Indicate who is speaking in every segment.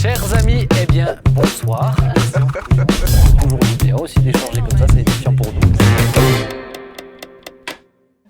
Speaker 1: Chers amis, eh bien, bonsoir. Toujours du bien aussi d'échanger comme ça, c'est édifiant pour nous.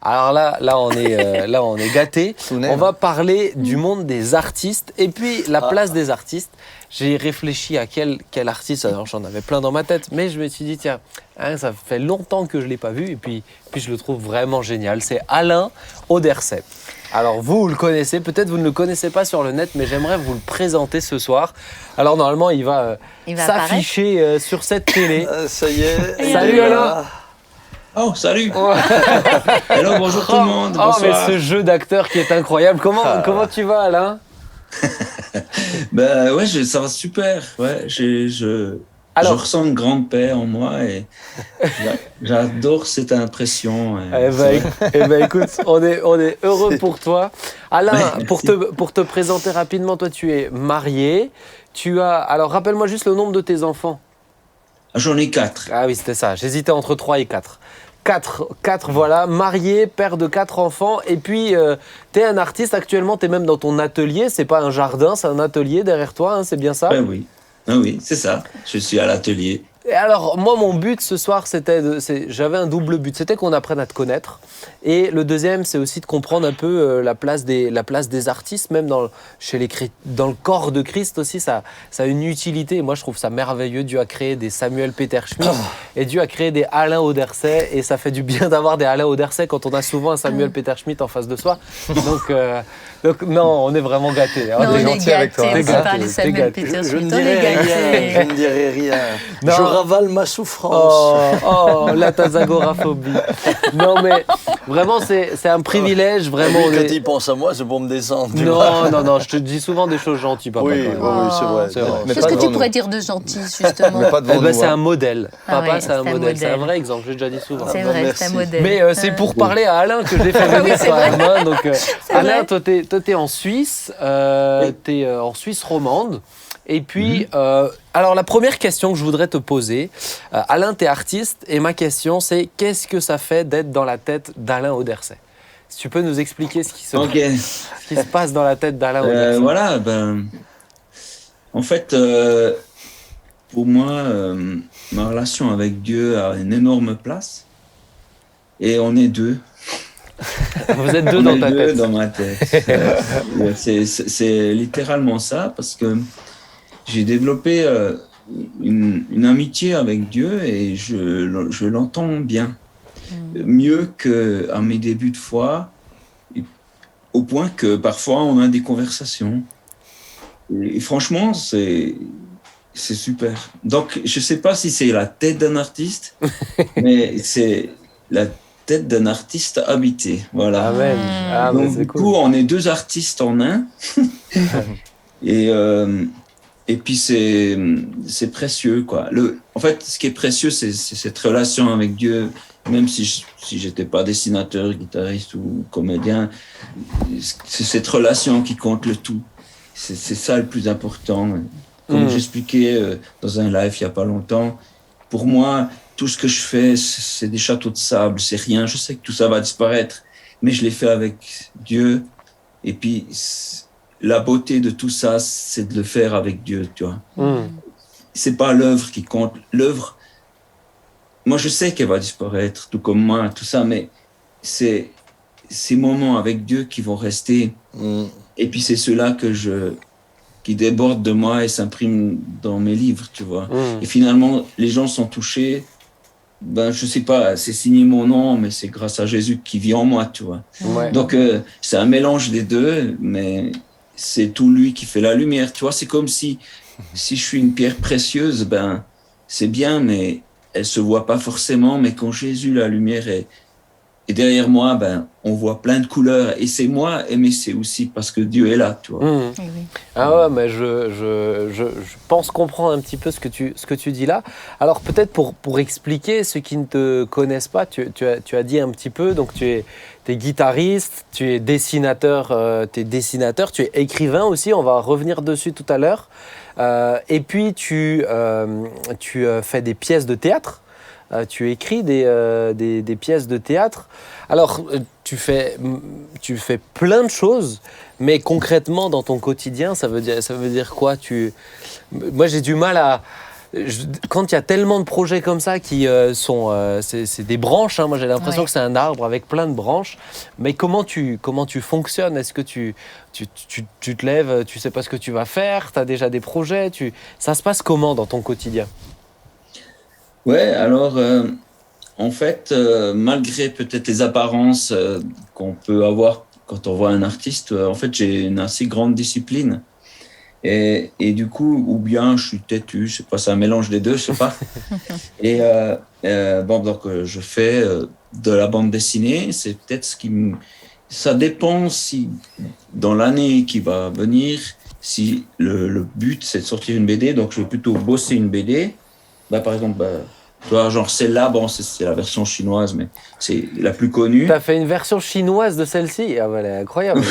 Speaker 1: Alors là, on est gâtés. On va parler du monde des artistes et puis la place des artistes. J'ai réfléchi à quel artiste, alors j'en avais plein dans ma tête, mais je me suis dit, tiens, ça fait longtemps que je ne l'ai pas vu et puis je le trouve vraiment génial. C'est Alain Auderset. Alors vous le connaissez, peut-être vous ne le connaissez pas sur le net, mais j'aimerais vous le présenter ce soir. Alors normalement, il va s'afficher sur cette télé.
Speaker 2: Ça y est.
Speaker 1: Salut Alain.
Speaker 3: Oh, salut. Hello, bonjour tout le monde.
Speaker 1: Oh,
Speaker 3: Bonsoir.
Speaker 1: mais ce jeu d'acteur qui est incroyable. Comment tu vas, Alain?
Speaker 3: Ben ouais, ça va super. Ouais, je ressens une grande paix en moi et j'adore cette impression.
Speaker 1: Eh ben, écoute, on est heureux pour toi. Alain, pour te présenter rapidement, toi tu es marié. Alors rappelle-moi juste le nombre de tes enfants.
Speaker 3: J'en ai 4.
Speaker 1: Ah oui, c'était ça. J'hésitais entre 3 et 4. 4, voilà. Marié, père de 4 enfants. Et puis, tu es un artiste actuellement, tu es même dans ton atelier. C'est pas un jardin, c'est un atelier derrière toi, hein, c'est bien ça?
Speaker 3: Ben oui. Ah oui, c'est ça. Je suis à l'atelier.
Speaker 1: Et alors, moi, mon but ce soir, j'avais un double but. C'était qu'on apprenne à te connaître. Et le deuxième, c'est aussi de comprendre un peu la place des artistes, même dans le corps de Christ aussi. Ça a une utilité. Et moi, je trouve ça merveilleux. Dieu a créé des Samuel Peter Schmidt et Dieu a créé des Alain Auderset. Et ça fait du bien d'avoir des Alain Auderset quand on a souvent un Samuel Peter Schmidt en face de soi. Donc non, on est vraiment gâtés.
Speaker 4: On est
Speaker 1: gentil avec toi.
Speaker 4: T'es gâté, Samuel Peter
Speaker 2: Je ne
Speaker 4: Schmidt. On est
Speaker 2: dirai
Speaker 4: gâtés.
Speaker 2: rien. Je ne dirai rien.
Speaker 1: Non.
Speaker 2: Je ravale ma souffrance.
Speaker 1: Oh, la tazagoraphobie. Non, mais vraiment, c'est un privilège. Vraiment,
Speaker 2: Quand il pense à moi, c'est pour me descendre.
Speaker 1: Non, je te dis souvent des choses gentilles, papa.
Speaker 2: Oui, c'est vrai.
Speaker 1: C'est vrai.
Speaker 2: Mais
Speaker 4: Qu'est-ce
Speaker 2: pas
Speaker 4: que tu
Speaker 2: devant
Speaker 4: pourrais
Speaker 2: nous.
Speaker 4: dire de gentil, justement?
Speaker 2: Mais pas devant nous.
Speaker 1: C'est un modèle.
Speaker 4: Ah
Speaker 1: Papa,
Speaker 4: oui,
Speaker 1: c'est un
Speaker 4: c'est un
Speaker 1: modèle. C'est un
Speaker 4: modèle.
Speaker 1: vrai exemple, j'ai déjà dit souvent.
Speaker 4: C'est
Speaker 2: non,
Speaker 4: vrai,
Speaker 2: merci.
Speaker 4: c'est un modèle.
Speaker 1: Mais c'est pour parler à Alain que je l'ai fait venir
Speaker 4: Oui, c'est
Speaker 1: quand
Speaker 4: vrai.
Speaker 1: même. Hein, donc, Alain,
Speaker 4: vrai.
Speaker 1: toi, t'es en Suisse. T'es en Suisse romande. Et puis, alors la première question que je voudrais te poser, Alain, t'es artiste, et ma question c'est qu'est-ce que ça fait d'être dans la tête d'Alain Auderset? Si tu peux nous expliquer ce qui se passe dans la tête d'Alain Auderset.
Speaker 3: Voilà, en fait, pour moi, ma relation avec Dieu a une énorme place. Et on est deux.
Speaker 1: Vous êtes deux
Speaker 3: On
Speaker 1: dans
Speaker 3: est
Speaker 1: ta
Speaker 3: deux
Speaker 1: tête.
Speaker 3: dans ma tête. C'est littéralement ça, parce que j'ai développé une amitié avec Dieu et je l'entends bien. Mieux qu'à mes débuts de foi, au point que parfois on a des conversations. Et franchement, c'est super. Donc, je ne sais pas si c'est la tête d'un artiste, mais c'est la tête d'un artiste habité. Voilà.
Speaker 1: Amen. Ah, mais
Speaker 3: Donc,
Speaker 1: c'est
Speaker 3: du
Speaker 1: cool.
Speaker 3: coup, on est deux artistes en un. Et puis, c'est précieux, quoi. En fait, ce qui est précieux, c'est cette relation avec Dieu. Même si j'étais pas dessinateur, guitariste ou comédien, c'est cette relation qui compte le tout. C'est ça le plus important. Comme j'expliquais dans un live il y a pas longtemps, pour moi, tout ce que je fais, c'est des châteaux de sable, c'est rien. Je sais que tout ça va disparaître, mais je l'ai fait avec Dieu. Et puis, la beauté de tout ça, c'est de le faire avec Dieu, tu vois. C'est pas l'œuvre qui compte. L'œuvre, moi, je sais qu'elle va disparaître, tout comme moi, tout ça, mais c'est ces moments avec Dieu qui vont rester. Et puis, c'est ceux-là qui débordent de moi et s'impriment dans mes livres, tu vois. Et finalement, les gens sont touchés. Je sais pas, c'est signé mon nom, mais c'est grâce à Jésus qui vit en moi, tu vois.
Speaker 1: Ouais.
Speaker 3: Donc, c'est un mélange des deux, mais c'est tout lui qui fait la lumière, tu vois. C'est comme si je suis une pierre précieuse, c'est bien, mais elle se voit pas forcément. Mais quand Jésus, la lumière, est derrière moi, on voit plein de couleurs. Et c'est moi, mais c'est aussi parce que Dieu est là, tu vois.
Speaker 4: Oui, oui.
Speaker 1: Ah ouais, mais je pense comprendre un petit peu ce que tu dis là. Alors peut-être pour expliquer ceux qui ne te connaissent pas, tu as dit un petit peu, donc tu es guitariste, tu es dessinateur, tu es écrivain aussi, on va revenir dessus tout à l'heure. Et puis tu fais des pièces de théâtre. tu écris des pièces de théâtre. Alors, tu fais plein de choses, mais concrètement, dans ton quotidien, ça veut dire quoi? Moi, j'ai du mal à... Quand il y a tellement de projets comme ça qui c'est des branches, hein, moi j'ai l'impression que c'est un arbre avec plein de branches, mais comment tu fonctionnes? Est-ce que tu te lèves, tu sais pas ce que tu vas faire, tu as déjà des projets, ça se passe comment dans ton quotidien?
Speaker 3: Ouais, alors en fait, malgré peut-être les apparences qu'on peut avoir quand on voit un artiste, en fait j'ai une assez grande discipline. Et du coup, ou bien je suis têtu, je sais pas, c'est un mélange des deux, je sais pas. Et donc je fais de la bande dessinée, c'est peut-être ça dépend si dans l'année qui va venir, si le but c'est de sortir une BD, donc je vais plutôt bosser une BD. Par exemple, toi, genre celle-là, c'est la version chinoise, mais c'est la plus connue.
Speaker 1: Tu as fait une version chinoise de celle-ci? Ah, elle est incroyable.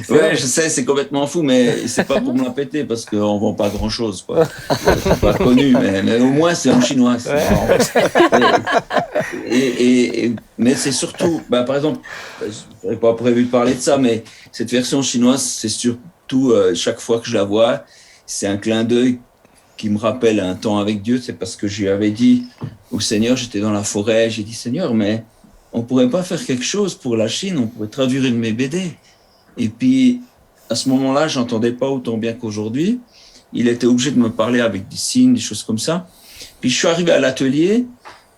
Speaker 3: Ouais, je sais, c'est complètement fou, mais c'est pas pour me la péter parce qu'on vend pas grand-chose, quoi. C'est pas connu, mais au moins c'est en chinois. Mais c'est surtout, par exemple, je n'avais pas prévu de parler de ça, mais cette version chinoise, c'est surtout chaque fois que je la vois, c'est un clin d'œil qui me rappelle un temps avec Dieu. C'est parce que je lui avais dit au Seigneur, j'étais dans la forêt, j'ai dit Seigneur, mais on pourrait pas faire quelque chose pour la Chine, on pourrait traduire une de mes BD. Et puis à ce moment-là, j'entendais pas autant bien qu'aujourd'hui. Il était obligé de me parler avec des signes, des choses comme ça. Puis je suis arrivé à l'atelier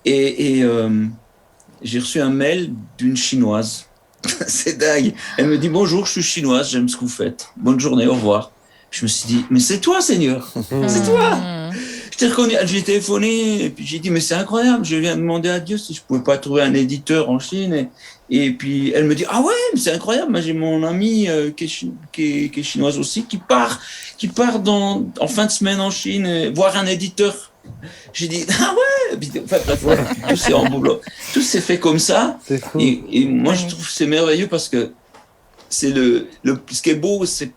Speaker 3: et j'ai reçu un mail d'une Chinoise. C'est dingue. Elle me dit bonjour, je suis chinoise, j'aime ce que vous faites. Bonne journée, au revoir. Je me suis dit, mais c'est toi, Seigneur, c'est toi. Je t'ai reconnu, j'ai téléphoné, et puis j'ai dit, mais c'est incroyable, je viens demander à Dieu si je pouvais pas trouver un éditeur en Chine. Et puis elle me dit, ah ouais, mais c'est incroyable, moi j'ai mon amie qui est chinoise aussi, qui part en fin de semaine en Chine, voir un éditeur. J'ai dit, ah ouais, enfin bref, tout s'est en boulot, tout s'est fait comme ça. Et moi je trouve que c'est merveilleux parce que c'est ce qui est beau, c'est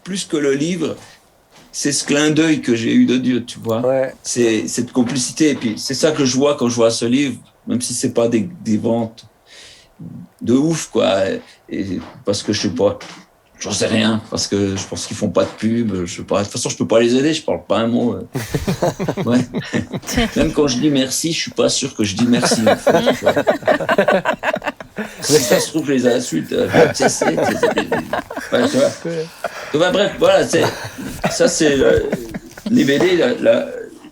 Speaker 3: plus que le livre, c'est ce clin d'œil que j'ai eu de Dieu, tu vois. Ouais. C'est cette complicité. Et puis, c'est ça que je vois quand je vois ce livre, même si c'est pas des ventes de ouf, quoi. Et parce que je sais pas, j'en sais rien, parce que je pense qu'ils font pas de pub, je sais pas. De toute façon, je peux pas les aider, je parle pas un mot. Ouais. Même quand je dis merci, je suis pas sûr que je dis merci. En fait, si ça se trouve, je les insulte. Bref, voilà, ça c'est les BD.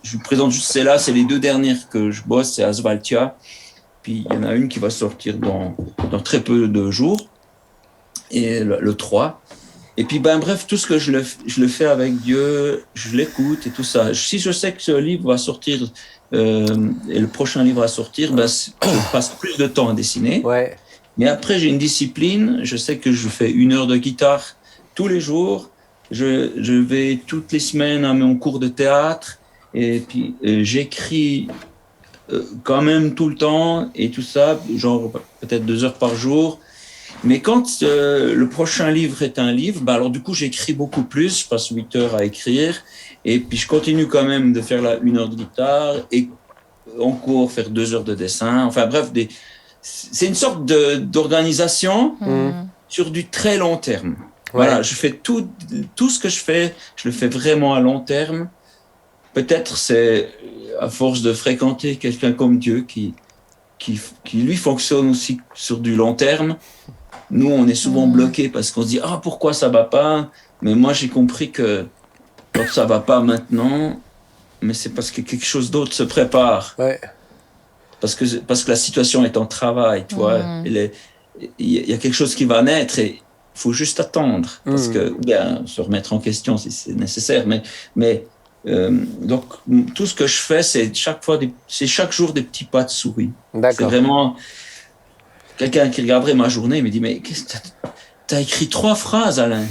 Speaker 3: Je vous présente juste celle-là, c'est les deux dernières que je bosse, c'est Asvaltia. Puis il y en a une qui va sortir dans très peu de jours, et le 3. Et puis bref, tout ce que je le fais avec Dieu, je l'écoute et tout ça. Si je sais que ce livre va sortir, et le prochain livre va sortir, je passe plus de temps à dessiner. Ouais. Mais après, j'ai une discipline. Je sais que je fais 1 heure de guitare tous les jours. Je vais toutes les semaines à mon cours de théâtre. Et puis, j'écris quand même tout le temps et tout ça, genre peut-être 2 heures par jour. Mais quand le prochain livre est un livre, alors du coup, j'écris beaucoup plus. Je passe 8 heures à écrire. Et puis, je continue quand même de faire 1 heure de guitare et en cours, faire 2 heures de dessin. Enfin bref, c'est une sorte d'organisation sur du très long terme. Ouais. Voilà, je fais tout ce que je fais, je le fais vraiment à long terme. Peut-être c'est à force de fréquenter quelqu'un comme Dieu qui lui fonctionne aussi sur du long terme. Nous, on est souvent bloqués parce qu'on se dit « Ah, pourquoi ça va pas ?» Mais moi, j'ai compris que quand ça va pas maintenant, mais c'est parce que quelque chose d'autre se prépare. Ouais. Parce que la situation est en travail, tu vois. Il y a quelque chose qui va naître et il faut juste attendre. Parce que, bien, se remettre en question si c'est nécessaire. Donc, tout ce que je fais, c'est chaque jour des petits pas de souris. D'accord. C'est vraiment... Quelqu'un qui regarderait ma journée il me dit « Mais qu'est-ce que t'as écrit 3 phrases, Alain ?»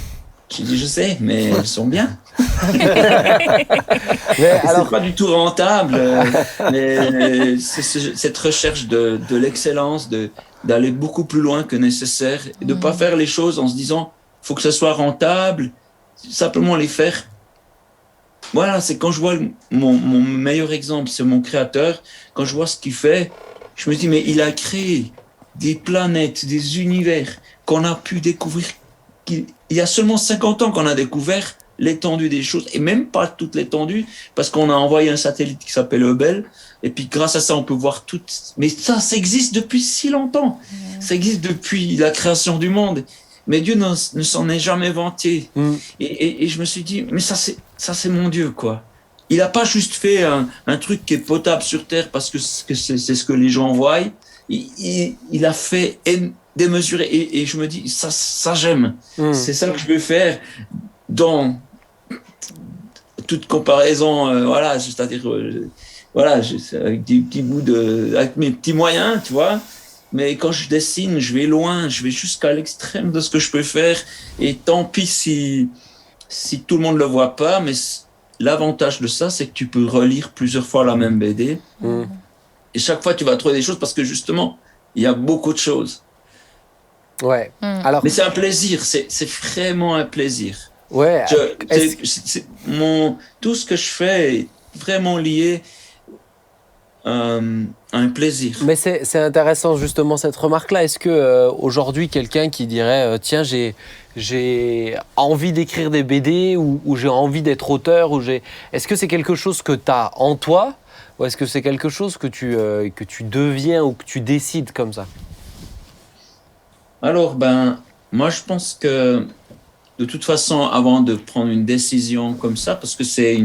Speaker 3: J'ai dit « Je sais, mais elles sont bien. » C'est pas du tout rentable, mais c'est cette recherche de l'excellence, d'aller beaucoup plus loin que nécessaire, et de pas faire les choses en se disant faut que ça soit rentable, simplement les faire voilà, c'est quand je vois mon meilleur exemple, c'est mon créateur. Quand je vois ce qu'il fait, je me dis, mais il a créé des planètes, des univers qu'on a pu découvrir. Il y a seulement 50 ans qu'on a découvert l'étendue des choses, et même pas toute l'étendue, parce qu'on a envoyé un satellite qui s'appelle Hubble, et puis grâce à ça, on peut voir tout. Mais ça existe depuis si longtemps. Ça existe depuis la création du monde. Mais Dieu ne s'en est jamais vanté. Et je me suis dit, mais ça c'est mon Dieu, quoi. Il n'a pas juste fait un truc qui est potable sur Terre parce que c'est ce que les gens voient. Il a fait démesuré. Et je me dis, ça j'aime. C'est ça que je veux faire dans toute comparaison, voilà, c'est-à-dire, voilà, avec des petits bouts avec mes petits moyens, tu vois. Mais quand je dessine, je vais loin, je vais jusqu'à l'extrême de ce que je peux faire. Et tant pis si tout le monde le voit pas, mais l'avantage de ça, c'est que tu peux relire plusieurs fois la même BD. Et chaque fois, tu vas trouver des choses parce que justement, il y a beaucoup de choses.
Speaker 1: Ouais. Alors,
Speaker 3: mais c'est un plaisir, c'est vraiment un plaisir.
Speaker 1: Ouais.
Speaker 3: Tout ce que je fais est vraiment lié à un plaisir.
Speaker 1: Mais c'est intéressant justement cette remarque-là. Est-ce que aujourd'hui quelqu'un qui dirait tiens, j'ai envie d'écrire des BD ou j'ai envie d'être auteur est-ce que c'est quelque chose que tu as en toi ou est-ce que c'est quelque chose que tu deviens ou que tu décides comme ça?
Speaker 3: Alors moi je pense que de toute façon, avant de prendre une décision comme ça, parce que c'est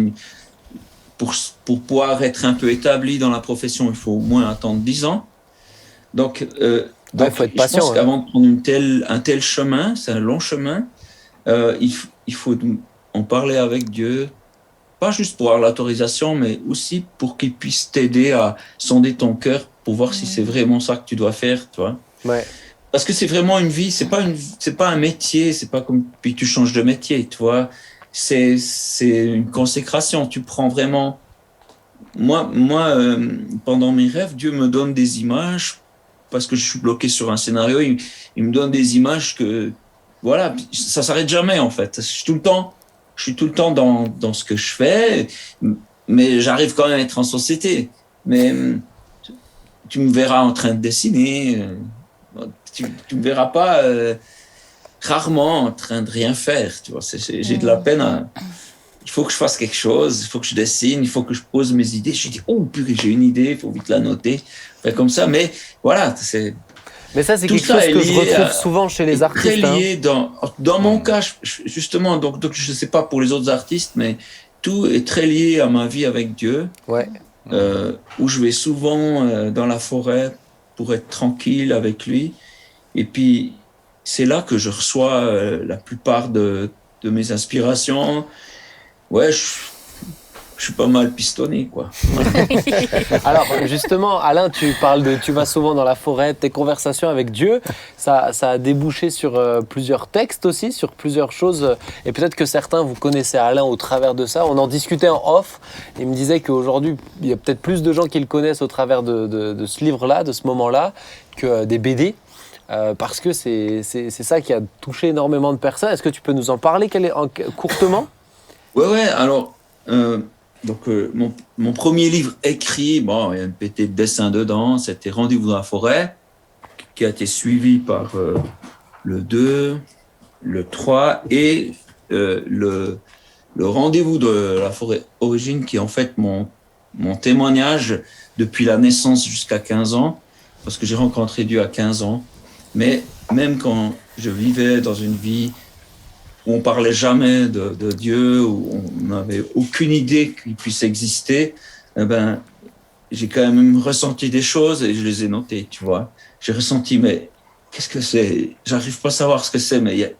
Speaker 3: pour pouvoir être un peu établi dans la profession, il faut au moins attendre 10 ans. Donc,
Speaker 1: faut être patient.
Speaker 3: Je pense qu'avant de prendre un tel chemin, c'est un long chemin, il faut en parler avec Dieu, pas juste pour avoir l'autorisation, mais aussi pour qu'il puisse t'aider à sonder ton cœur pour voir si c'est vraiment ça que tu dois faire, tu vois.
Speaker 1: Ouais.
Speaker 3: Parce que c'est vraiment une vie, c'est pas un métier, c'est pas comme puis tu changes de métier, tu vois. C'est une consécration. Tu prends vraiment. Moi, pendant mes rêves, Dieu me donne des images parce que je suis bloqué sur un scénario. Il me donne des images que, voilà, ça s'arrête jamais en fait. Je suis tout le temps dans ce que je fais, mais j'arrive quand même à être en société. Mais tu me verras en train de dessiner. Tu me verras pas rarement en train de rien faire, tu vois. J'ai de la peine il faut que je fasse quelque chose, il faut que je dessine, il faut que je pose mes idées. Je dis, oh purée, j'ai une idée, il faut vite la noter. Faire comme ça, mais voilà,
Speaker 1: Mais ça, c'est quelque chose que je retrouve souvent chez les artistes.
Speaker 3: Très lié dans mon cas, justement, donc je sais pas pour les autres artistes, mais tout est très lié à ma vie avec Dieu.
Speaker 1: Ouais.
Speaker 3: Où je vais souvent dans la forêt pour être tranquille avec lui. Et puis, c'est là que je reçois la plupart de mes inspirations. Ouais, je suis pas mal pistonné, quoi.
Speaker 1: Alors, justement, Alain, tu vas souvent dans la forêt, tes conversations avec Dieu, ça a débouché sur plusieurs textes aussi, sur plusieurs choses. Et peut-être que certains, vous connaissez Alain au travers de ça. On en discutait en off. Il me disait qu'aujourd'hui, il y a peut-être plus de gens qui le connaissent au travers de ce livre-là, de ce moment-là, que des BD. Parce que c'est ça qui a touché énormément de personnes. Est-ce que tu peux nous en parler courtement ?
Speaker 3: Ouais, alors, mon premier livre écrit, bon, il y a un pété de dessin dedans, c'était Rendez-vous dans la forêt, qui a été suivi par le 2, le 3 et le Rendez-vous de la forêt origine, qui est en fait mon témoignage depuis la naissance jusqu'à 15 ans, parce que j'ai rencontré Dieu à 15 ans. Mais même quand je vivais dans une vie où on parlait jamais de Dieu, où on n'avait aucune idée qu'il puisse exister, j'ai quand même ressenti des choses et je les ai notées, tu vois. J'ai ressenti, mais qu'est-ce que c'est ? J'arrive pas à savoir ce que c'est, mais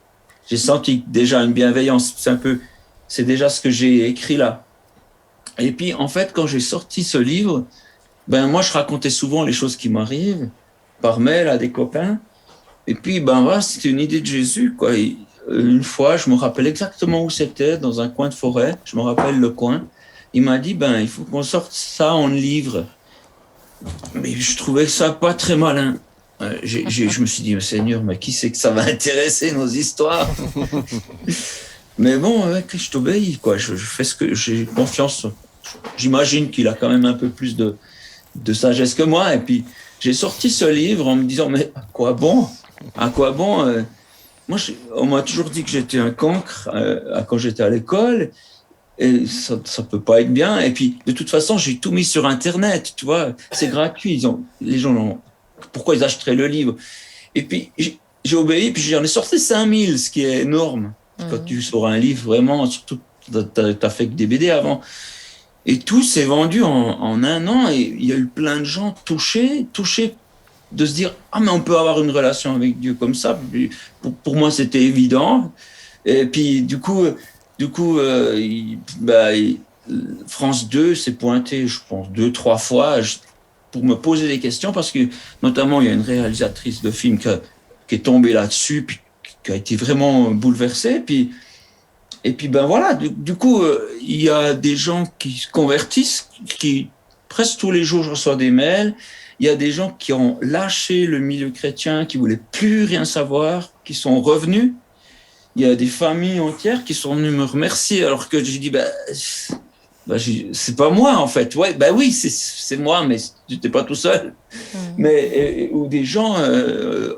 Speaker 3: j'ai senti déjà une bienveillance. C'est déjà ce que j'ai écrit là. Et puis, en fait, quand j'ai sorti ce livre, moi, je racontais souvent les choses qui m'arrivent par mail à des copains. Et puis, voilà, c'était une idée de Jésus, quoi. Et une fois, je me rappelle exactement où c'était, dans un coin de forêt. Je me rappelle le coin. Il m'a dit, il faut qu'on sorte ça en livre. Mais je trouvais ça pas très malin. Je me suis dit, Seigneur, mais qui c'est que ça va intéresser nos histoires ? Mais bon, je t'obéis, quoi. Je fais ce que j'ai confiance. J'imagine qu'il a quand même un peu plus de sagesse que moi. Et puis, j'ai sorti ce livre en me disant, mais à quoi bon? À quoi bon Moi, on m'a toujours dit que j'étais un cancre quand j'étais à l'école. Et ça peut pas être bien. Et puis, de toute façon, j'ai tout mis sur Internet, tu vois. C'est gratuit. Les gens pourquoi ils achèteraient le livre? Et puis, j'ai obéi, puis j'en ai sorti 5000, ce qui est énorme. Quand tu sors un livre, vraiment, surtout, t'as fait que des BD avant. Et tout s'est vendu en un an, et il y a eu plein de gens touchés de se dire, ah, mais on peut avoir une relation avec Dieu comme ça. Pour moi, c'était évident. Et puis, du coup, France 2 s'est pointé, je pense, 2-3 fois pour me poser des questions, parce que, notamment, il y a une réalisatrice de film qui est tombée là-dessus, puis qui a été vraiment bouleversée. Et puis, ben voilà, du coup, il y a des gens qui se convertissent, qui presque tous les jours, je reçois des mails. Il y a des gens qui ont lâché le milieu chrétien, qui voulaient plus rien savoir, qui sont revenus. Il y a des familles entières qui sont venues me remercier, alors que j'ai dit, c'est pas moi, en fait. Ouais, oui, c'est moi, mais j'étais pas tout seul. Mais, ou des gens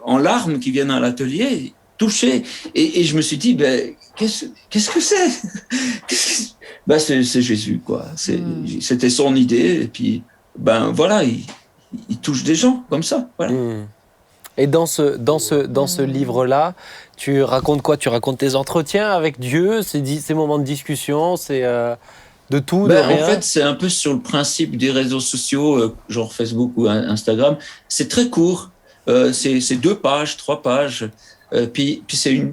Speaker 3: en larmes qui viennent à l'atelier, touchés. Et je me suis dit, qu'est-ce que c'est? C'est Jésus, quoi. C'était son idée. Et puis, voilà, il touche des gens comme ça. Voilà.
Speaker 1: Et dans ce livre-là, tu racontes quoi? Tu racontes tes entretiens avec Dieu, ces moments de discussion, c'est de tout, de rien?
Speaker 3: En fait, c'est un peu sur le principe des réseaux sociaux, genre Facebook ou Instagram. C'est très court. C'est 2 pages, 3 pages. Puis c'est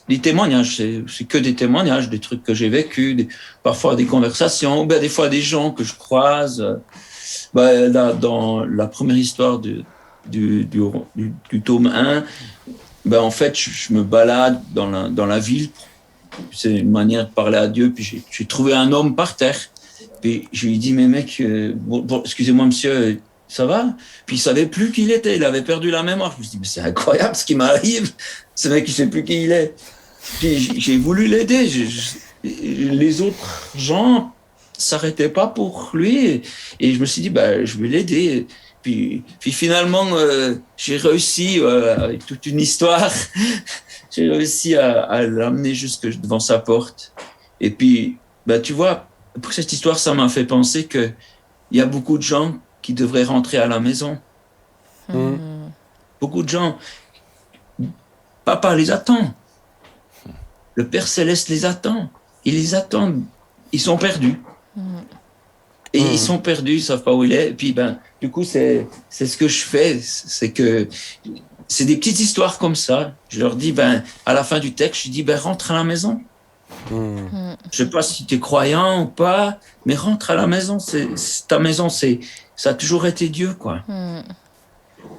Speaker 3: des témoignages. C'est que des témoignages, des trucs que j'ai vécus, parfois des conversations, des fois des gens que je croise. Là, dans la première histoire du tome 1, en fait, je me balade dans la ville. C'est une manière de parler à Dieu. Puis j'ai trouvé un homme par terre. Puis je lui ai dit, mais mec, excusez-moi monsieur, ça va? Puis il savait plus qui il était. Il avait perdu la mémoire. Je me suis dit, mais c'est incroyable ce qui m'arrive. Ce mec, il sait plus qui il est. Puis j'ai voulu l'aider. Les autres gens s'arrêtaient pas pour lui. Et je me suis dit, je vais l'aider. Puis finalement, j'ai réussi, avec toute une histoire, j'ai réussi à l'amener jusque devant sa porte. Et puis, tu vois, pour cette histoire, ça m'a fait penser qu'il y a beaucoup de gens qui devraient rentrer à la maison. Beaucoup de gens. Papa les attend. Le Père Céleste les attend. Il les attend. Ils sont perdus. Et ils sont perdus, ils savent pas où il est. Et puis, du coup, c'est ce que je fais. C'est que c'est des petites histoires comme ça. Je leur dis, à la fin du texte, je dis, rentre à la maison. Je sais pas si tu es croyant ou pas, mais rentre à la maison. Ta maison, ça a toujours été Dieu, quoi.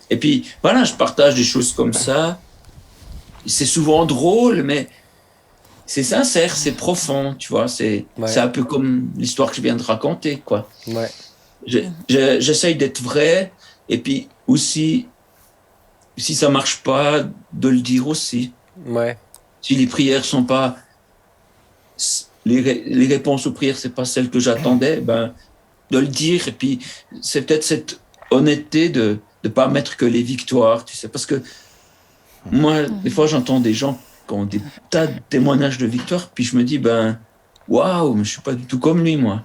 Speaker 3: Et puis, voilà, je partage des choses comme ça. C'est souvent drôle, mais c'est sincère, c'est profond, tu vois. C'est un peu comme l'histoire que je viens de raconter, quoi.
Speaker 1: Ouais.
Speaker 3: J'essaye d'être vrai, et puis aussi, si ça marche pas, de le dire aussi.
Speaker 1: Ouais.
Speaker 3: Si les prières sont pas, les réponses aux prières, c'est pas celles que j'attendais, de le dire. Et puis, c'est peut-être cette honnêteté de pas mettre que les victoires, tu sais, parce que moi, des fois, j'entends des gens qui ont des tas de témoignages de victoire, puis je me dis, waouh, mais je suis pas du tout comme lui, moi.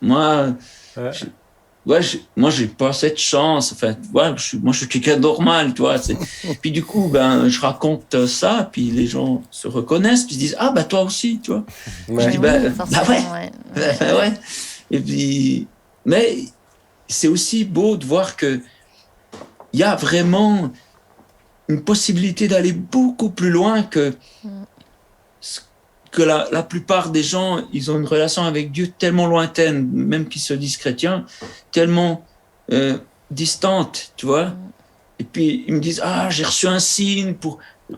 Speaker 3: Moi, j'ai pas cette chance. Enfin, moi, je suis quelqu'un de normal, tu vois. Puis du coup, je raconte ça, puis les gens se reconnaissent, puis ils se disent, ah, toi aussi, tu vois.
Speaker 1: Ouais.
Speaker 3: Je dis, ouais. Et puis, mais c'est aussi beau de voir que il y a vraiment une possibilité d'aller beaucoup plus loin que la plupart des gens, ils ont une relation avec Dieu tellement lointaine, même qu'ils se disent chrétiens, tellement distante, tu vois. Et puis, ils me disent, j'ai reçu un signe,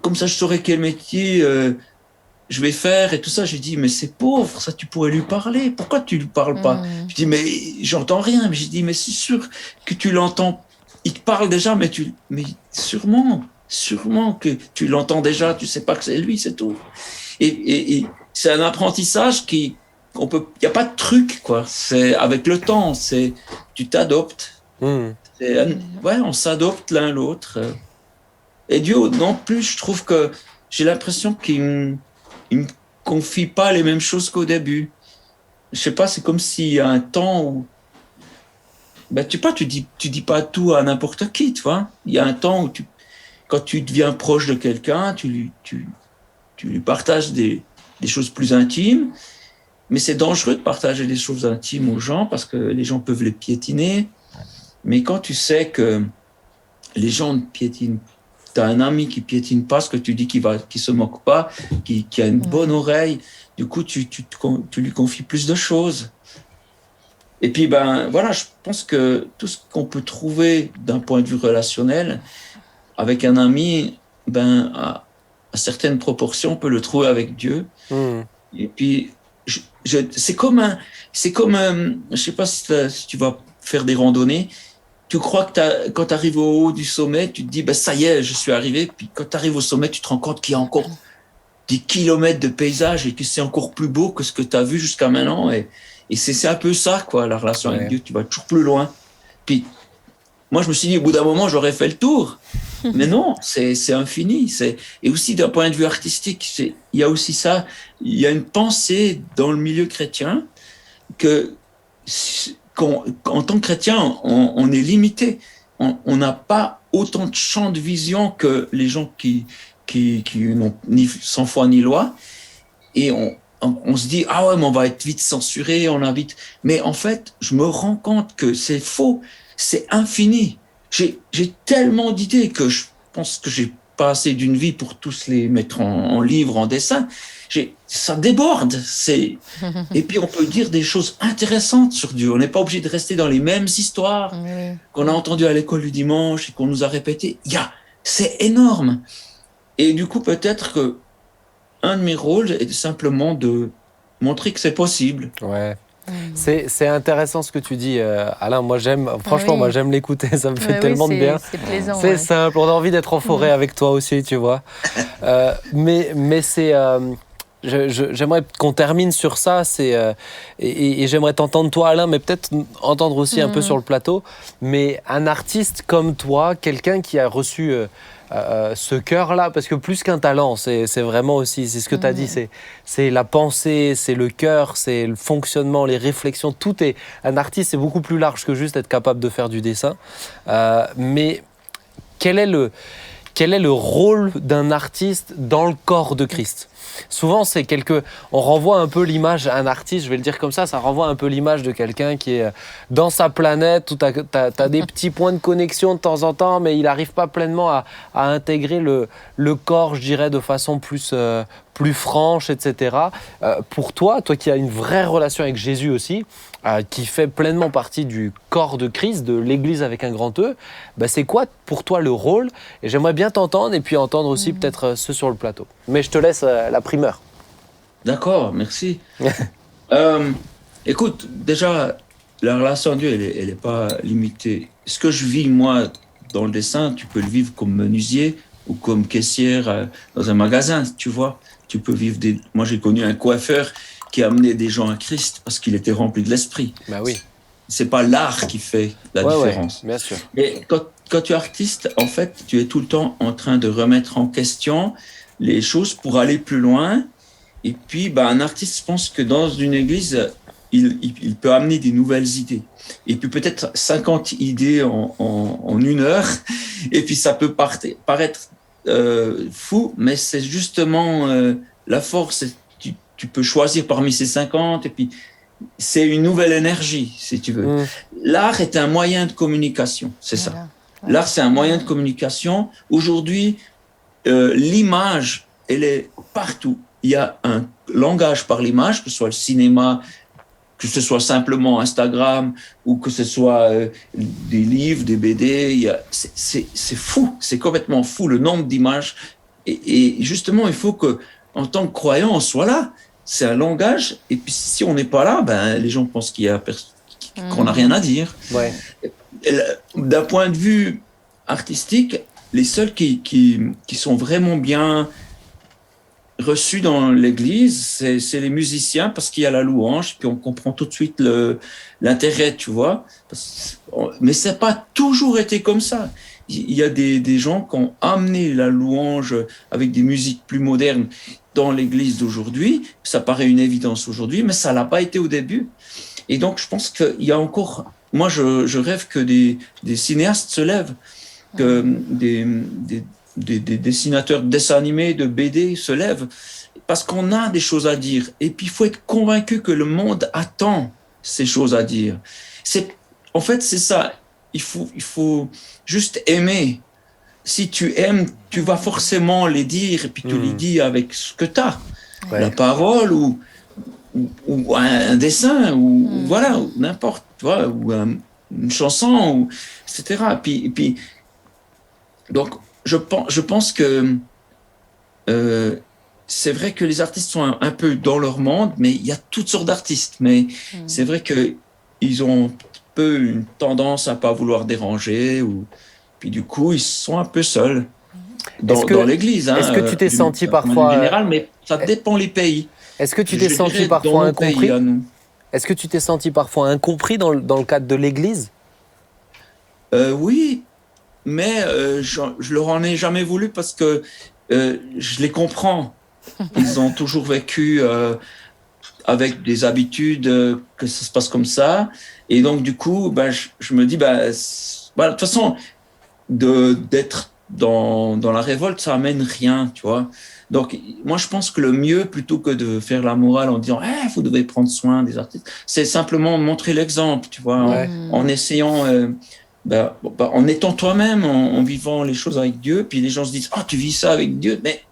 Speaker 3: comme ça je saurais quel métier je vais faire, et tout ça. Je dis, mais c'est pauvre, ça tu pourrais lui parler, pourquoi tu lui parles pas? Je dis, mais j'entends rien. Mais je dis, mais c'est sûr que tu l'entends. Il te parle déjà, mais sûrement que tu l'entends déjà, tu sais pas que c'est lui, c'est tout. Et c'est un apprentissage il n'y a pas de truc, quoi. C'est avec le temps, tu t'adoptes. On s'adopte l'un l'autre. Et Dieu, non plus, je trouve que j'ai l'impression qu'il me confie pas les mêmes choses qu'au début. Je sais pas, c'est comme s'il y a un temps où, tu dis pas tout à n'importe qui, tu vois. Il y a un temps où quand tu deviens proche de quelqu'un, tu lui partages des choses plus intimes. Mais c'est dangereux de partager des choses intimes aux gens parce que les gens peuvent les piétiner. Mais quand tu sais que les gens ne piétinent, tu as un ami qui piétine pas ce que tu dis, qui se moque pas, qui a une bonne oreille, du coup, tu lui confies plus de choses. Et puis, je pense que tout ce qu'on peut trouver d'un point de vue relationnel avec un ami, à certaines proportions, on peut le trouver avec Dieu. Et puis, c'est comme je sais pas si tu vas faire des randonnées, tu crois que quand tu arrives au haut du sommet, tu te dis, ça y est, je suis arrivé. Puis quand tu arrives au sommet, tu te rends compte qu'il y a encore des kilomètres de paysage et que c'est encore plus beau que ce que tu as vu jusqu'à maintenant. Et c'est un peu ça, quoi, la relation avec Dieu. Tu vas toujours plus loin. Puis moi, je me suis dit, au bout d'un moment, j'aurais fait le tour. Mais non, c'est infini. Et aussi, d'un point de vue artistique, il y a aussi ça. Il y a une pensée dans le milieu chrétien qu'en tant que chrétien, on est limité. On n'a pas autant de champ de vision que les gens qui n'ont ni sans foi ni loi. Et on se dit, ah ouais, mais on va être vite censuré, Mais en fait, je me rends compte que c'est faux. C'est infini. J'ai tellement d'idées que je pense que j'ai pas assez d'une vie pour tous les mettre en livre, en dessin. Ça déborde. Et puis on peut dire des choses intéressantes sur Dieu. On n'est pas obligé de rester dans les mêmes histoires qu'on a entendues à l'école du dimanche et qu'on nous a répétées. C'est énorme. Et du coup, peut-être que un de mes rôles est simplement de montrer que c'est possible.
Speaker 1: Ouais. C'est intéressant ce que tu dis, Alain. Moi, moi, j'aime l'écouter. Ça me fait tellement de bien.
Speaker 4: C'est plaisant.
Speaker 1: C'est simple. On a envie d'être en forêt avec toi aussi, tu vois. Mais c'est. J'aimerais qu'on termine sur ça. Et j'aimerais t'entendre toi, Alain, mais peut-être entendre aussi un peu sur le plateau. Mais un artiste comme toi, quelqu'un qui a reçu ce cœur-là, parce que plus qu'un talent, c'est vraiment aussi, c'est ce que tu as dit, c'est la pensée, c'est le cœur, c'est le fonctionnement, les réflexions, tout est... Un artiste, c'est beaucoup plus large que juste être capable de faire du dessin. Mais quel est le rôle d'un artiste dans le corps de Christ ? Souvent, on renvoie un peu l'image à un artiste, je vais le dire comme ça renvoie un peu l'image de quelqu'un qui est dans sa planète, où tu as des petits points de connexion de temps en temps, mais il n'arrive pas pleinement à intégrer le corps, je dirais, de façon plus franche, etc. Pour toi qui as une vraie relation avec Jésus aussi, qui fait pleinement partie du corps de Christ, de l'Église avec un grand E, c'est quoi pour toi le rôle ? Et j'aimerais bien t'entendre et puis entendre aussi peut-être ceux sur le plateau. Mais je te laisse la primeur.
Speaker 3: D'accord, merci. Écoute, déjà, la relation à Dieu, elle n'est pas limitée. Ce que je vis, moi, dans le dessin, tu peux le vivre comme menuisier ou comme caissière dans un magasin, tu vois. Tu peux vivre Moi, j'ai connu un coiffeur qui a amené des gens à Christ parce qu'il était rempli de l'esprit.
Speaker 1: Oui.
Speaker 3: C'est pas l'art qui fait la différence.
Speaker 1: Ouais, bien sûr.
Speaker 3: Mais quand tu es artiste, en fait, tu es tout le temps en train de remettre en question les choses pour aller plus loin. Et puis, un artiste, je pense que dans une église, il peut amener des nouvelles idées. Et puis peut-être 50 idées en une heure. Et puis ça peut paraître fou, mais c'est justement la force. Tu peux choisir parmi ces 50 et puis c'est une nouvelle énergie, si tu veux. L'art est un moyen de communication, c'est ça. L'art, c'est un moyen de communication. Aujourd'hui, l'image, elle est partout. Il y a un langage par l'image, que ce soit le cinéma, que ce soit simplement Instagram ou que ce soit des livres, des BD. C'est fou, c'est complètement fou le nombre d'images. Et justement, il faut que, en tant que croyant, on soit là. C'est un langage. Et puis, si on n'est pas là, les gens pensent qu'on n'a rien à dire.
Speaker 1: Ouais.
Speaker 3: D'un point de vue artistique, les seuls qui sont vraiment bien reçu dans l'Église, c'est les musiciens parce qu'il y a la louange, puis on comprend tout de suite l'intérêt, tu vois. Mais ça n'a pas toujours été comme ça. Il y a des gens qui ont amené la louange avec des musiques plus modernes dans l'Église d'aujourd'hui. Ça paraît une évidence aujourd'hui, mais ça l'a pas été au début. Et donc, je pense qu'il y a encore... Moi, je rêve que des cinéastes se lèvent, que des dessinateurs de dessins animés, de BD se lèvent, parce qu'on a des choses à dire. Et puis, il faut être convaincu que le monde attend ces choses à dire. En fait, c'est ça. Il faut juste aimer. Si tu aimes, tu vas forcément les dire, et puis tu les dis avec ce que tu as. Ouais. La parole ou un dessin, ou voilà, ou n'importe, tu vois, ou une chanson, etc. Et puis, donc, je pense que c'est vrai que les artistes sont un peu dans leur monde, mais il y a toutes sortes d'artistes. Mais c'est vrai qu'ils ont un peu une tendance à pas vouloir déranger, puis du coup, ils sont un peu seuls dans l'église.
Speaker 1: Est-ce que tu t'es senti parfois...
Speaker 3: En général, mais ça dépend les pays.
Speaker 1: Est-ce que tu t'es senti parfois incompris? Est-ce que tu t'es senti parfois incompris dans le cadre de l'église?
Speaker 3: Oui, mais je leur en ai jamais voulu parce que je les comprends. Ils ont toujours vécu avec des habitudes que ça se passe comme ça. Et donc, du coup, je me dis, de toute façon, d'être dans la révolte, ça amène rien, tu vois. Donc, moi, je pense que le mieux, plutôt que de faire la morale en disant « vous devez prendre soin des artistes », c'est simplement montrer l'exemple, tu vois, en essayant, en étant toi-même, en vivant les choses avec Dieu. Puis les gens se disent « tu vis ça avec Dieu ?» mais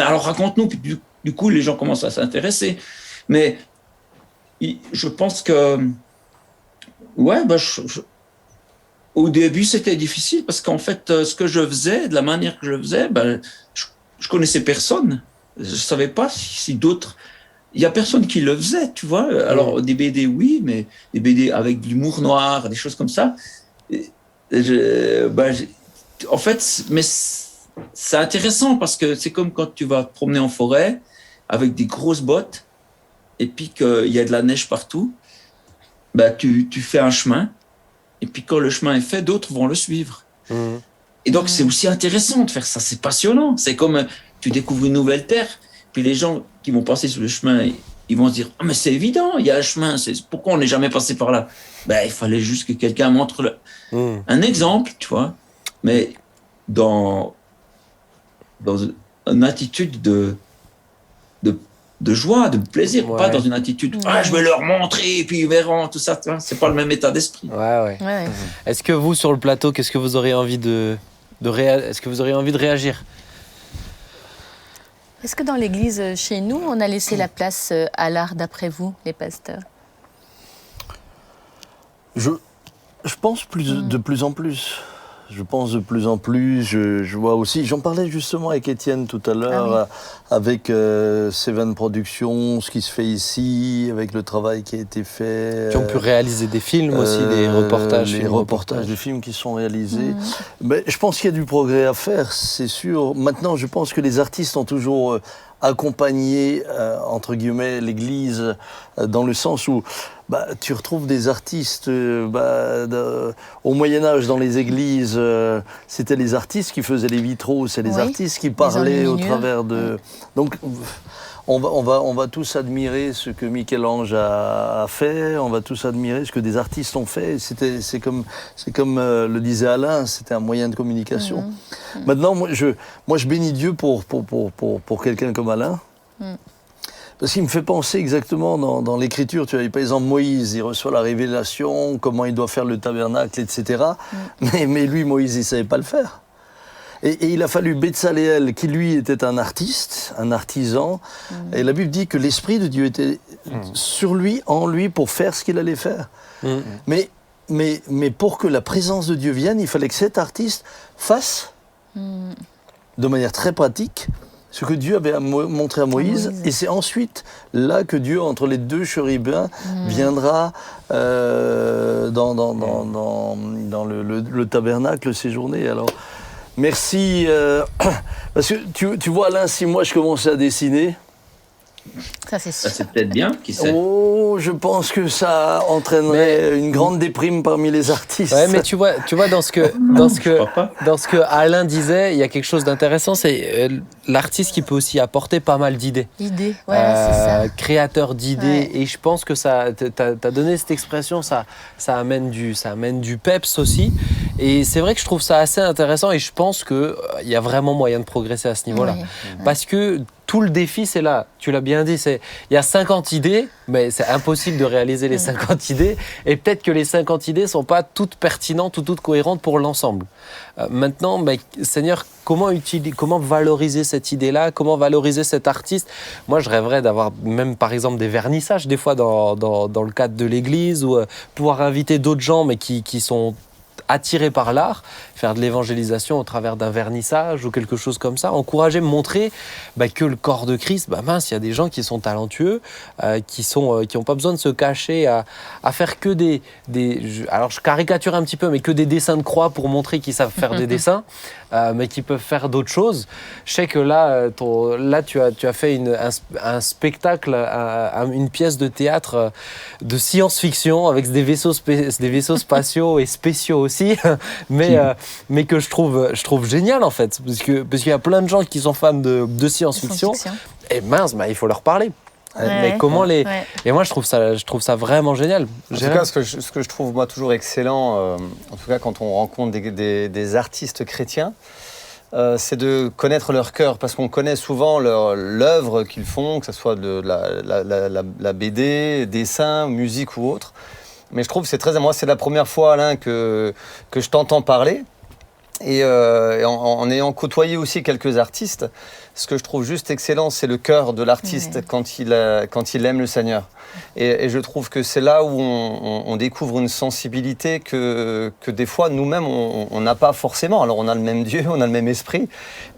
Speaker 3: alors raconte-nous. Puis du coup, les gens commencent à s'intéresser. Mais je pense que, au début, c'était difficile parce qu'en fait, ce que je faisais, de la manière que je faisais, je connaissais personne. Je savais pas si d'autres... Il y a personne qui le faisait, tu vois. Alors, des BD, oui, mais des BD avec de l'humour noir, des choses comme ça. En fait, mais c'est intéressant parce que c'est comme quand tu vas te promener en forêt avec des grosses bottes et puis qu'il y a de la neige partout. Tu fais un chemin et puis quand le chemin est fait, d'autres vont le suivre. Et donc, c'est aussi intéressant de faire ça. C'est passionnant. C'est comme tu découvres une nouvelle terre, puis les gens qui vont passer sur le chemin, ils vont se dire « mais c'est évident, il y a un chemin. Pourquoi on n'est jamais passé par là ?» Il fallait juste que quelqu'un montre un exemple, tu vois. Mais dans une attitude de joie, de plaisir, pas dans une attitude je vais leur montrer et puis ils verront tout ça. C'est pas le même état d'esprit.
Speaker 1: Ouais. Est-ce que vous, sur le plateau, qu'est-ce que vous auriez envie est-ce que vous auriez envie de réagir?
Speaker 4: Est-ce que dans l'église chez nous, on a laissé la place à l'art d'après vous, les pasteurs?
Speaker 2: Je pense de plus en plus. Je pense de plus en plus, je vois aussi, j'en parlais justement avec Étienne tout à l'heure, avec Seven Productions, ce qui se fait ici, avec le travail qui a été fait.
Speaker 1: Qui ont pu réaliser des films aussi, des reportages.
Speaker 2: Les reportages de films qui sont réalisés. Mais je pense qu'il y a du progrès à faire, c'est sûr. Maintenant, je pense que les artistes ont toujours accompagné, entre guillemets, l'Église, dans le sens où tu retrouves des artistes au Moyen-Âge dans les églises, c'était les artistes qui faisaient les vitraux, c'est les artistes qui parlaient au travers de... Donc on va tous admirer ce que Michel-Ange a fait, on va tous admirer ce que des artistes ont fait. C'est comme le disait Alain, c'était un moyen de communication. Maintenant, moi je bénis Dieu pour quelqu'un comme Alain. Parce qu'il me fait penser exactement dans l'Écriture, tu vois, par exemple Moïse, il reçoit la révélation, comment il doit faire le tabernacle, etc. Mais lui, Moïse, il ne savait pas le faire. Et il a fallu Betsaléel, qui lui était un artiste, un artisan. Et la Bible dit que l'Esprit de Dieu était sur lui, en lui, pour faire ce qu'il allait faire. Mais pour que la présence de Dieu vienne, il fallait que cet artiste fasse, de manière très pratique, ce que Dieu avait montré à Moïse. Et c'est ensuite là que Dieu, entre les deux chérubins, viendra dans le tabernacle séjourner. Alors, Merci. Parce que tu vois, Alain, si moi je commençais à dessiner...
Speaker 4: Ça, c'est sûr.
Speaker 3: C'est peut-être bien, qui sait.
Speaker 2: Oh, je pense que ça entraînerait une grande déprime parmi les artistes.
Speaker 1: Ouais, mais tu vois dans ce que Alain disait, il y a quelque chose d'intéressant, c'est l'artiste qui peut aussi apporter pas mal d'idées.
Speaker 4: Idée, voilà, c'est ça.
Speaker 1: Créateur d'idées,
Speaker 4: Ouais.
Speaker 1: et je pense que ça, t'as donné cette expression, ça amène du peps aussi. Et c'est vrai que je trouve ça assez intéressant, et je pense que il y a vraiment moyen de progresser à ce niveau-là,
Speaker 4: Oui.
Speaker 1: parce que tout le défi, c'est là. Tu l'as bien dit, il y a 50 idées, mais c'est impossible de réaliser les 50 idées. Et peut-être que les 50 idées ne sont pas toutes pertinentes ou toutes cohérentes pour l'ensemble. Maintenant, Seigneur, comment valoriser cette idée-là? Comment valoriser cet artiste? Moi, je rêverais d'avoir même, par exemple, des vernissages, des fois, dans le cadre de l'église, ou pouvoir inviter d'autres gens, mais qui sont attirés par l'art, faire de l'évangélisation au travers d'un vernissage ou quelque chose comme ça, encourager, montrer que le corps de Christ, mince, il y a des gens qui sont talentueux, qui ont pas besoin de se cacher à faire que alors je caricature un petit peu, mais que des dessins de croix pour montrer qu'ils savent faire des dessins, mais qui peuvent faire d'autres choses. Je sais que là tu as fait un spectacle, une pièce de théâtre de science-fiction avec des vaisseaux spatiaux et spéciaux aussi, mais que je trouve génial en fait, parce qu'il y a plein de gens qui sont fans de science-fiction, et mince, il faut leur parler. Mais comment et moi je trouve ça vraiment génial.
Speaker 5: En tout cas, ce que je trouve moi toujours excellent, en tout cas quand on rencontre des artistes chrétiens, c'est de connaître leur cœur, parce qu'on connaît souvent l'œuvre qu'ils font, que ce soit de la BD, dessin, musique ou autre. Mais je trouve que c'est très... Moi, c'est la première fois, Alain, que je t'entends parler. Et en ayant côtoyé aussi quelques artistes, ce que je trouve juste excellent, c'est le cœur de l'artiste quand il aime le Seigneur. Et je trouve que c'est là où on découvre une sensibilité que des fois, nous-mêmes, on n'a pas forcément. Alors, on a le même Dieu, on a le même esprit,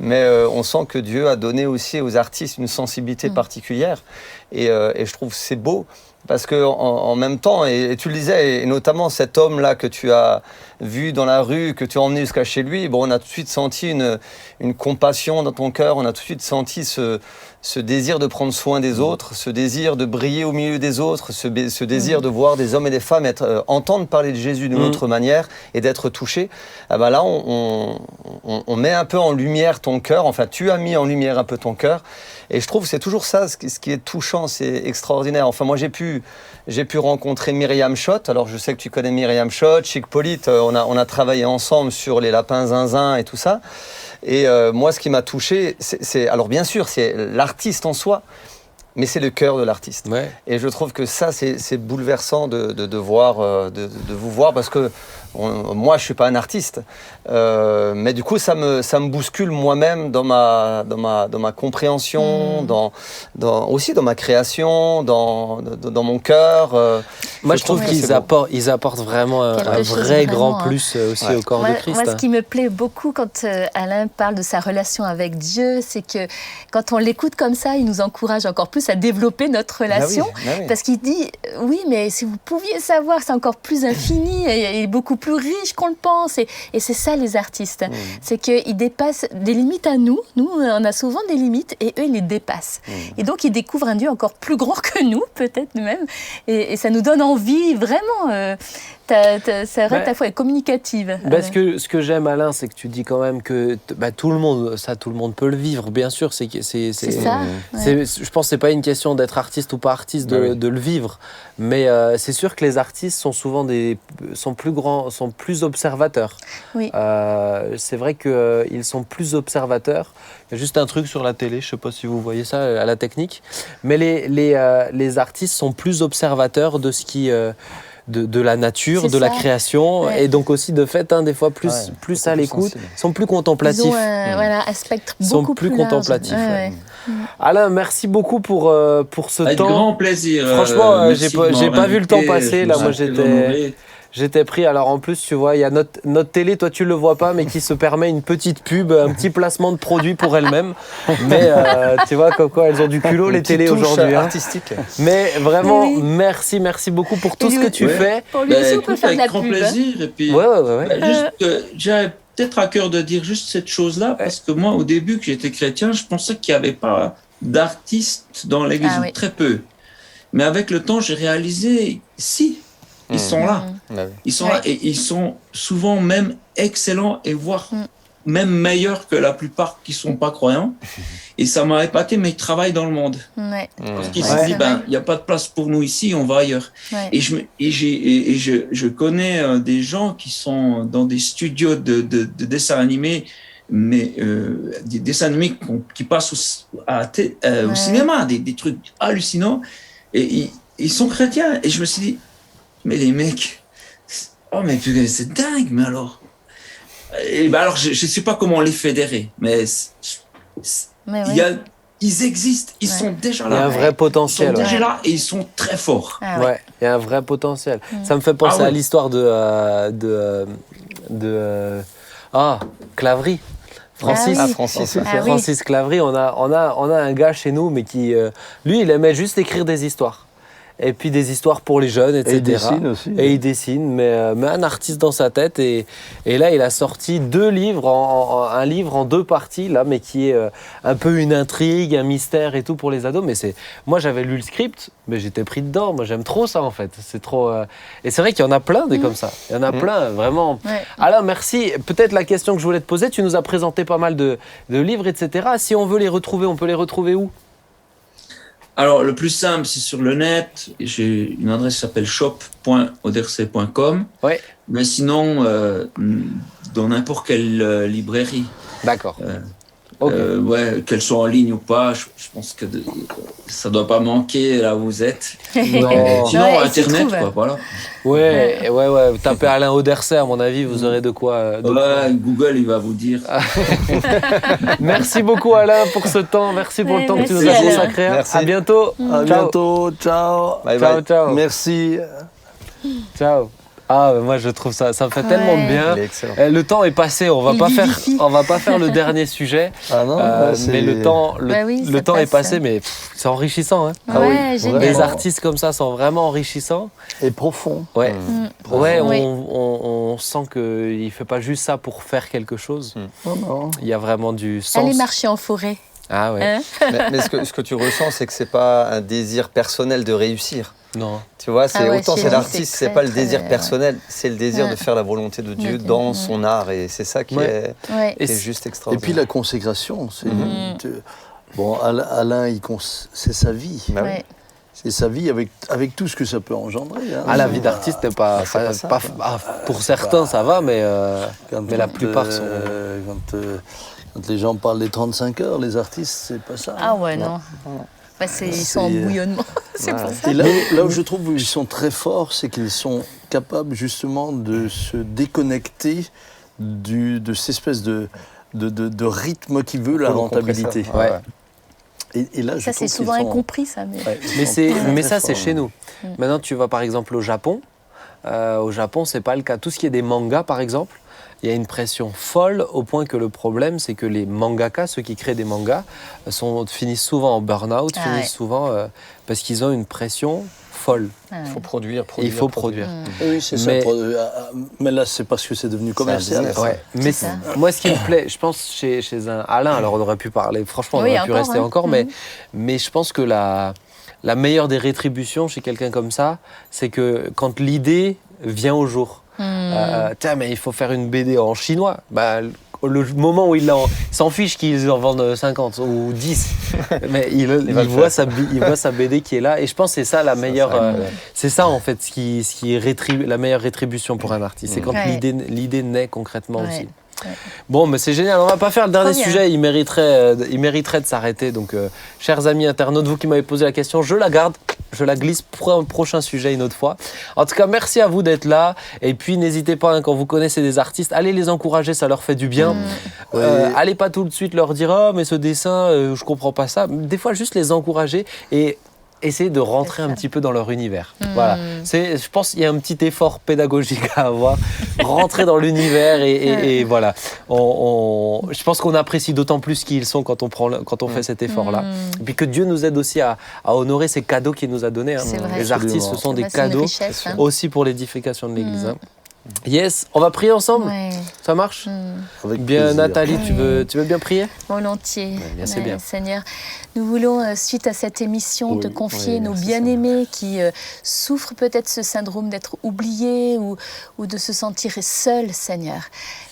Speaker 5: mais on sent que Dieu a donné aussi aux artistes une sensibilité particulière. Et je trouve que c'est beau. Parce qu'en même temps, et tu le disais, et notamment cet homme-là que tu as vu dans la rue, que tu as emmené jusqu'à chez lui, on a tout de suite senti une compassion dans ton cœur, on a tout de suite senti ce désir de prendre soin des autres, ce désir de briller au milieu des autres, ce désir de voir des hommes et des femmes entendre parler de Jésus d'une autre manière et d'être touchés. Là, on met un peu en lumière ton cœur, enfin tu as mis en lumière un peu ton cœur. Et je trouve que c'est toujours ça, ce qui est touchant, c'est extraordinaire. Enfin, moi, j'ai pu rencontrer Myriam Schott. Alors, je sais que tu connais Myriam Schott, Chic Polite. On a travaillé ensemble sur les lapins zinzin et tout ça. Et moi, ce qui m'a touché, alors bien sûr, c'est l'artiste en soi, mais c'est le cœur de l'artiste. Ouais. Et je trouve que ça, c'est bouleversant de vous voir, parce que moi, je suis pas un artiste, mais du coup, ça me bouscule moi-même dans ma compréhension, aussi dans ma création, dans mon cœur.
Speaker 1: Moi, je trouve qu'ils apportent vraiment un vrai grand plus aussi au corps de Christ.
Speaker 4: Moi, ce qui me plaît beaucoup quand Alain parle de sa relation avec Dieu, c'est que quand on l'écoute comme ça, il nous encourage encore plus à développer notre relation, parce qu'il dit, oui, mais si vous pouviez savoir, c'est encore plus infini et beaucoup plus riche qu'on le pense. Et c'est ça, les artistes. C'est qu'ils dépassent des limites à nous. Nous, on a souvent des limites, et eux, ils les dépassent. Et donc, ils découvrent un Dieu encore plus grand que nous, peut-être même. Et ça nous donne envie, vraiment. Ta foi est communicative.
Speaker 1: Ce que j'aime, Alain, c'est que tu dis quand même que tout le monde peut le vivre. Bien sûr, c'est ça. Je pense que c'est pas une question d'être artiste ou pas artiste, de le vivre. Mais c'est sûr que les artistes sont souvent sont plus observateurs. Oui. C'est vrai qu'ils sont plus observateurs. Il y a juste un truc sur la télé, je sais pas si vous voyez ça à la technique. Mais les artistes sont plus observateurs de ce qui de la nature, de la création, et donc aussi de fait, des fois plus à l'écoute, sont plus contemplatifs.
Speaker 4: Ils ont un spectre beaucoup plus
Speaker 1: contemplatif. Alain, merci beaucoup pour ce temps. Avec
Speaker 3: grand plaisir.
Speaker 1: Franchement, j'ai pas vu le temps passer. Là, moi, j'étais pris. Alors en plus, tu vois, il y a notre télé, toi tu le vois pas, mais qui se permet une petite pub, un petit placement de produit pour elle-même. Mais tu vois, comme quoi elles ont du culot, les télés aujourd'hui.
Speaker 5: Artistique.
Speaker 1: Mais vraiment, merci beaucoup pour tout ce que tu fais.
Speaker 4: Pour lui aussi, on peut faire de la pub.
Speaker 3: Avec grand plaisir. Et puis,
Speaker 1: ouais.
Speaker 3: juste, peut-être à cœur de dire juste cette chose-là, parce que moi, au début que j'étais chrétien, je pensais qu'il n'y avait pas d'artistes dans l'Église, ou très peu. Mais avec le temps, j'ai réalisé, si, ils sont là. Ils sont là et ils sont souvent même excellents et voire même meilleurs que la plupart qui ne sont pas croyants. Et ça m'a épaté, mais ils travaillent dans le monde. Parce qu'ils se disent, il n'y a pas de place pour nous ici, on va ailleurs. Et je connais des gens qui sont dans des studios de dessins animés, mais des dessins animés qui passent au cinéma, des trucs hallucinants. Et ils sont chrétiens. Et je me suis dit, mais les mecs, oh mais c'est dingue, mais alors. Et ben alors, je ne sais pas comment les fédérer, mais ils existent, ils sont déjà là.
Speaker 1: Il y a un vrai potentiel.
Speaker 3: Ils sont déjà là et ils sont très forts.
Speaker 1: Ouais, il y a un vrai potentiel. Ça me fait penser à l'histoire de Claverie. Francis Claverie, on a un gars chez nous, mais qui, lui, il aimait juste écrire des histoires. Et puis des histoires pour les jeunes, etc.
Speaker 2: Et il dessine aussi.
Speaker 1: Et il dessine, mais un artiste dans sa tête. Et là, il a sorti 2 livres, un livre en 2 parties, là, mais qui est un peu une intrigue, un mystère et tout pour les ados. Mais moi, j'avais lu le script, mais j'étais pris dedans. Moi, j'aime trop ça, en fait. C'est trop. Et c'est vrai qu'il y en a plein des comme ça. Il y en a plein, vraiment. Ouais. Alain, merci. Peut-être la question que je voulais te poser, tu nous as présenté pas mal de livres, etc. Si on veut les retrouver, on peut les retrouver où ?
Speaker 3: Alors, le plus simple, c'est sur le net. J'ai une adresse qui s'appelle shop.oderse.com.
Speaker 1: Ouais.
Speaker 3: Mais sinon, dans n'importe quelle librairie.
Speaker 1: D'accord.
Speaker 3: Qu'elles soient en ligne ou pas, je pense que ça ne doit pas manquer là où vous êtes.
Speaker 1: Non.
Speaker 3: Sinon, Internet, quoi, voilà.
Speaker 1: Ouais. Tapez Alain Oderse, à mon avis, vous aurez de quoi.
Speaker 3: Google, il va vous dire.
Speaker 1: Merci beaucoup, Alain, pour ce temps. Merci pour le temps que tu nous as consacré. À bientôt.
Speaker 2: Bientôt. Ciao.
Speaker 5: Bye bye.
Speaker 1: Ciao.
Speaker 2: Merci.
Speaker 1: Ciao. Moi je trouve ça me fait tellement de bien. Le temps est passé, on va pas faire le dernier sujet. Mais le temps est passé, mais c'est enrichissant. Les artistes comme ça sont vraiment enrichissants
Speaker 2: et profonds.
Speaker 1: On sent qu'il fait pas juste ça pour faire quelque chose. Il y a vraiment du sens.
Speaker 4: Aller marcher en forêt.
Speaker 1: Ah ouais.
Speaker 5: Mais ce que tu ressens, c'est que c'est pas un désir personnel de réussir.
Speaker 1: Non.
Speaker 5: Tu vois, c'est l'artiste, c'est pas le désir personnel, c'est le désir de faire la volonté de Dieu dans son art, et c'est ça qui est juste extraordinaire.
Speaker 2: Et puis la consécration, c'est Alain, c'est sa vie. C'est sa vie avec tout ce que ça peut engendrer.
Speaker 1: La vie d'artiste n'est pas pour certains ça va, mais la plupart sont.
Speaker 2: Quand les gens parlent des 35 heures, les artistes, c'est pas ça.
Speaker 4: Non. Ils sont en bouillonnement, c'est pour ça.
Speaker 2: Et là où je trouve qu'ils sont très forts, c'est qu'ils sont capables justement de se déconnecter de cette espèce de rythme qui veut la rentabilité. Et là,
Speaker 4: ça, c'est souvent incompris, ça.
Speaker 1: Mais ça, c'est chez nous. Maintenant, tu vas par exemple au Japon. Au Japon, c'est pas le cas. Tout ce qui est des mangas, par exemple, il y a une pression folle au point que le problème, c'est que les mangaka, ceux qui créent des mangas, finissent souvent en burn-out, parce qu'ils ont une pression folle.
Speaker 5: Il faut produire.
Speaker 1: Il faut produire.
Speaker 2: Oui, c'est ça. Mais là, c'est parce que c'est devenu commercial.
Speaker 1: Mais moi, ce qui me plaît, je pense chez un Alain, alors on aurait pu parler, franchement, on aurait pu rester encore, mais je pense que la meilleure des rétributions chez quelqu'un comme ça, c'est que quand l'idée vient au jour. Tiens, mais il faut faire une BD en chinois. Le moment où il s'en fiche qu'ils en vendent 50 ou 10, mais il voit sa BD qui est là. Et je pense que c'est ça la meilleure. C'est ça en fait ce qui est la meilleure rétribution pour un artiste. C'est quand l'idée naît concrètement aussi. Bon, mais c'est génial. On va pas faire le dernier sujet. Il mériterait de s'arrêter. Donc, chers amis internautes, vous qui m'avez posé la question, je la garde. Je la glisse pour un prochain sujet une autre fois. En tout cas, merci à vous d'être là. Et puis, n'hésitez pas, quand vous connaissez des artistes, allez les encourager, ça leur fait du bien. Allez pas tout de suite leur dire « Oh, mais ce dessin, je comprends pas ça ». Des fois, juste les encourager et essayer de rentrer un petit peu dans leur univers. Voilà. Je pense qu'il y a un petit effort pédagogique à avoir. Rentrer dans l'univers et voilà. Je pense qu'on apprécie d'autant plus qui ils sont quand on fait cet effort-là. Et puis que Dieu nous aide aussi à honorer ces cadeaux qu'il nous a donnés. Les artistes, ce sont des cadeaux aussi pour l'édification de l'Église. Yes, on va prier ensemble.
Speaker 4: Ouais.
Speaker 1: Ça marche?
Speaker 2: Avec
Speaker 1: Bien,
Speaker 2: plaisir.
Speaker 1: Nathalie, tu veux bien prier?
Speaker 4: Volontiers.
Speaker 1: bien, c'est bien.
Speaker 4: Seigneur, nous voulons, suite à cette émission, te confier nos
Speaker 5: merci,
Speaker 4: bien-aimés qui souffrent peut-être ce syndrome d'être oubliés ou de se sentir seuls, Seigneur.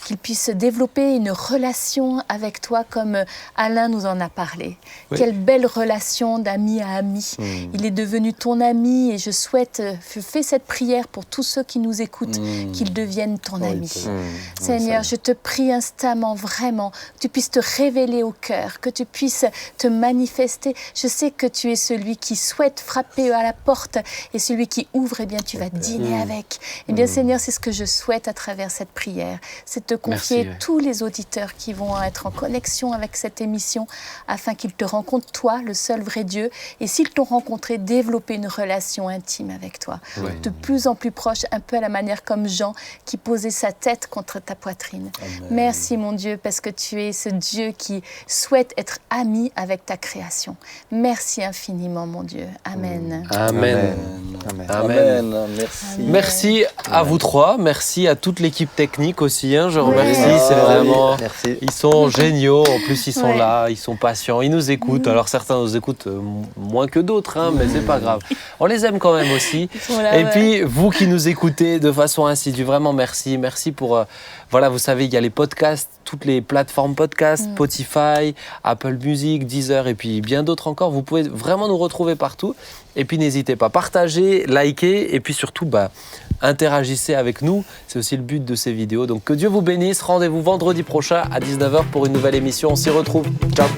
Speaker 4: Qu'ils puissent développer une relation avec toi comme Alain nous en a parlé.
Speaker 1: Oui.
Speaker 4: Quelle belle relation d'ami à ami. Il est devenu ton ami et je fais cette prière pour tous ceux qui nous écoutent, qu'ils deviennent ton ami. Seigneur, je te prie instamment, vraiment, que tu puisses te révéler au cœur, que tu puisses te manifester. Je sais que tu es celui qui souhaite frapper à la porte et celui qui ouvre, eh bien, tu vas dîner avec. Eh bien, Seigneur, c'est ce que je souhaite à travers cette prière. C'est te confier
Speaker 1: Merci,
Speaker 4: tous les auditeurs qui vont être en connexion avec cette émission afin qu'ils te rencontrent, toi, le seul vrai Dieu. Et s'ils t'ont rencontré, développer une relation intime avec toi. De plus en plus proche, un peu à la manière comme Jean qui posait sa tête contre ta poitrine.
Speaker 2: Amen.
Speaker 4: Merci mon Dieu parce que tu es ce Dieu qui souhaite être ami avec ta création. Merci infiniment mon Dieu. Amen.
Speaker 1: Amen.
Speaker 5: Amen.
Speaker 2: Amen. Merci.
Speaker 1: Merci à vous trois, merci à toute l'équipe technique aussi. Je remercie,
Speaker 4: Ouais.
Speaker 1: c'est vraiment.
Speaker 5: Merci.
Speaker 1: Ils sont géniaux, en plus ils sont
Speaker 4: Ouais.
Speaker 1: là, ils sont patients, ils nous écoutent. Alors certains nous écoutent moins que d'autres, mais c'est pas grave. On les aime quand même aussi.
Speaker 4: Ils sont là,
Speaker 1: Et
Speaker 4: ouais.
Speaker 1: puis vous qui nous écoutez de façon insidue, vraiment merci. Merci pour, voilà, vous savez, il y a les podcasts, toutes les plateformes podcasts, Spotify, Apple Music, Deezer et puis bien d'autres encore. Vous pouvez vraiment nous retrouver partout. Et puis n'hésitez pas, partagez, likez et puis surtout, interagissez avec nous. C'est aussi le but de ces vidéos. Donc que Dieu vous bénisse. Rendez-vous vendredi prochain à 19h pour une nouvelle émission. On s'y retrouve. Ciao.